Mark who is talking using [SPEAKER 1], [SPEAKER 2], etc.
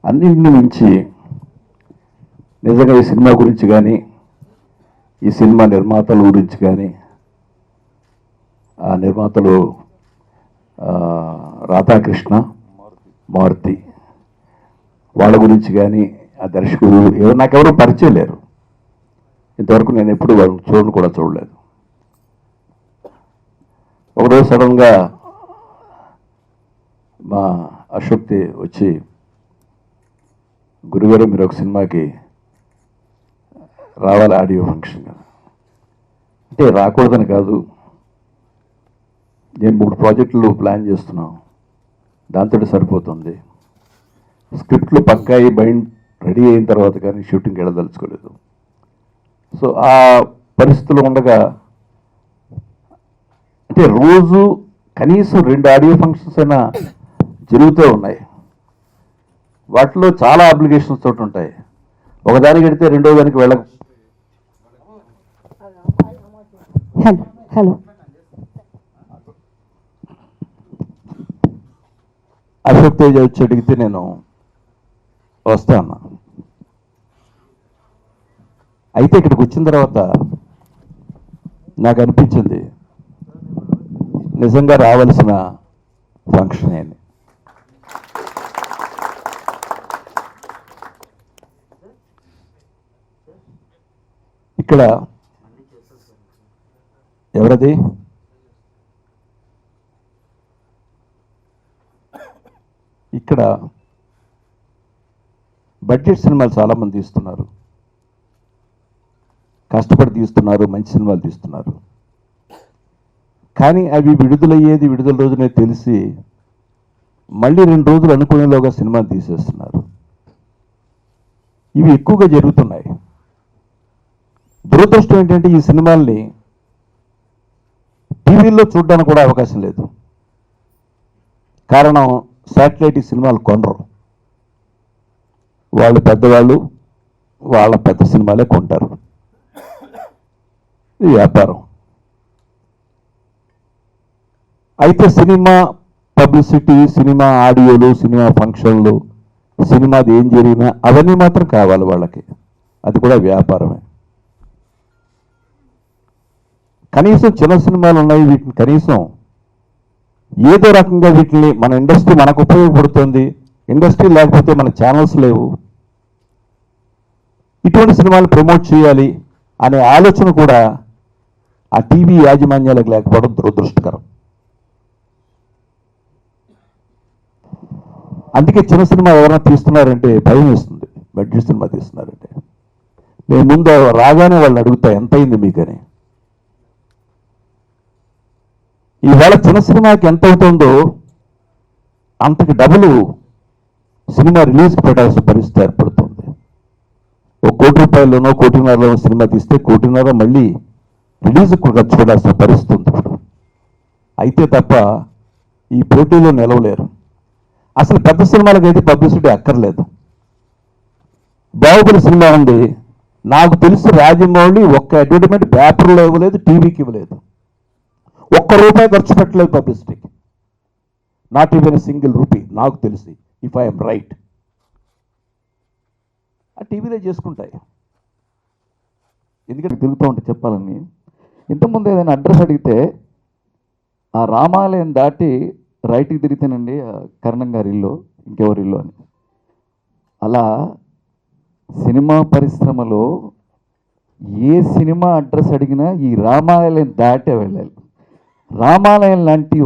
[SPEAKER 1] అన్నింటిని మించి నిజంగా ఈ సినిమా గురించి కానీ ఈ సినిమా నిర్మాతల గురించి కానీ ఆ నిర్మాతలు రాధాకృష్ణ మారుతి వాళ్ళ గురించి కానీ ఆ దర్శకుడు నాకెవరూ పరిచయం లేరు. ఇంతవరకు నేను ఎప్పుడు వాళ్ళని కూడా చూడలేదు. ఒకరోజు సడన్గా మా అశోక్తి వచ్చి, గురుగారు మీరు ఒక సినిమాకి రావాలి ఆడియో ఫంక్షన్ కదా అంటే రాకూడదని కాదు, నేను 3 ప్రాజెక్టులు ప్లాన్ చేస్తున్నాను, దాంతో సరిపోతుంది. స్క్రిప్ట్లు పక్కాయి రెడీ అయిన తర్వాత కానీ షూటింగ్కి వెళ్ళదలుచుకోలేదు. సో ఆ పరిస్థితులు ఉండగా అంటే రోజు కనీసం 2 ఆడియో ఫంక్షన్స్ అయినా జరుగుతూ ఉన్నాయి. వాటిలో చాలా అప్లికేషన్స్ తోటి ఉంటాయి. ఒకదానికి వెళితే రెండో దానికి వెళ్ళక.
[SPEAKER 2] హలో
[SPEAKER 1] అశోక్ తేజ వచ్చి అడిగితే నేను వస్తా అన్నా. అయితే ఇక్కడికి వచ్చిన తర్వాత నాకు అనిపించింది నిజంగా రావాల్సిన ఫంక్షన్ అని. ఇక్కడ ఎవరది ఇక్కడ బడ్జెట్ సినిమాలు చాలామంది తీస్తున్నారు, కష్టపడి తీస్తున్నారు, మంచి సినిమాలు తీస్తున్నారు. కానీ అవి విడుదల రోజునే తెలిసి మళ్ళీ 2 రోజులు అనుకునేలోగా సినిమాలు తీసేస్తున్నారు. ఇవి ఎక్కువగా జరుగుతున్నాయి. దురదృష్టం ఏంటంటే ఈ సినిమాల్ని టీవీల్లో చూడడానికి కూడా అవకాశం లేదు. కారణం శాటిలైట్ ఈ సినిమాలు కొనరు. వాళ్ళు పెద్దవాళ్ళు వాళ్ళ పెద్ద సినిమాలే కొంటారు. ఇది వ్యాపారం. అయితే సినిమా పబ్లిసిటీ, సినిమా ఆడియోలు, సినిమా ఫంక్షన్లు, సినిమాది ఏం జరిగినా అవన్నీ మాత్రం కావాలి వాళ్ళకి. అది కూడా వ్యాపారమే. కనీసం చిన్న సినిమాలు ఉన్నాయి, వీటిని కనీసం ఏదో రకంగా వీటిని మన ఇండస్ట్రీ మనకు ఉపయోగపడుతుంది. ఇండస్ట్రీ లేకపోతే మన ఛానల్స్ లేవు. ఇటువంటి సినిమాలు ప్రమోట్ చేయాలి అనే ఆలోచన కూడా ఆ టీవీ యాజమాన్యాలకు లేకపోవడం దురదృష్టకరం. అందుకే చిన్న సినిమా ఎవరైనా తీస్తున్నారంటే భయం వేస్తుంది. బడ్జెట్ సినిమా తీస్తున్నారంటే నేను ముందు రాగానే వాళ్ళని అడుగుతా ఎంత అయింది మీకని. ఈవేళ చిన్న సినిమాకి ఎంత అవుతుందో అంతకి డబుల్ సినిమా రిలీజ్కి పెట్టాల్సిన పరిస్థితి ఏర్పడుతుంది. ఒక ₹1 కోటి, ₹1.5 కోటి సినిమా తీస్తే ₹1.5 కోటి మళ్ళీ రిలీజ్కి ఖర్చు పెట్టాల్సిన పరిస్థితి ఉంది ఇప్పుడు. అయితే తప్ప ఈ పోటీలో నిలవలేరు. అసలు పెద్ద సినిమాలకు అయితే పబ్లిసిటీ అక్కర్లేదు. బాహుబలి సినిమా ఉంది, నాకు తెలిసి రాజమౌళి ఒక్క అడ్వర్టైజ్మెంట్ పేపర్లో ఇవ్వలేదు, టీవీకి ఇవ్వలేదు, ₹1 ఖర్చు పెట్టలేదు పబ్లిసిటీకి. నాట్ ఈవెన్ సింగిల్ రూపీ నాకు తెలిసి, ఇఫ్ ఐఎమ్ రైట్. ఆ టీవీలో చేసుకుంటాయి.
[SPEAKER 3] ఎందుకంటే తిరుగుతూ ఉంటే చెప్పాలని, ఇంతకుముందు ఏదైనా అడ్రస్ అడిగితే ఆ రామాలయం దాటి రైట్కి తిరిగితేనండి కరణం గారి ఇల్లు, ఇంకెవరి ఇల్లు అని. అలా సినిమా పరిశ్రమలో ఏ సినిమా అడ్రస్ అడిగినా ఈ రామాలయం దాటే వెళ్ళాలి. రామాలయం లాంటి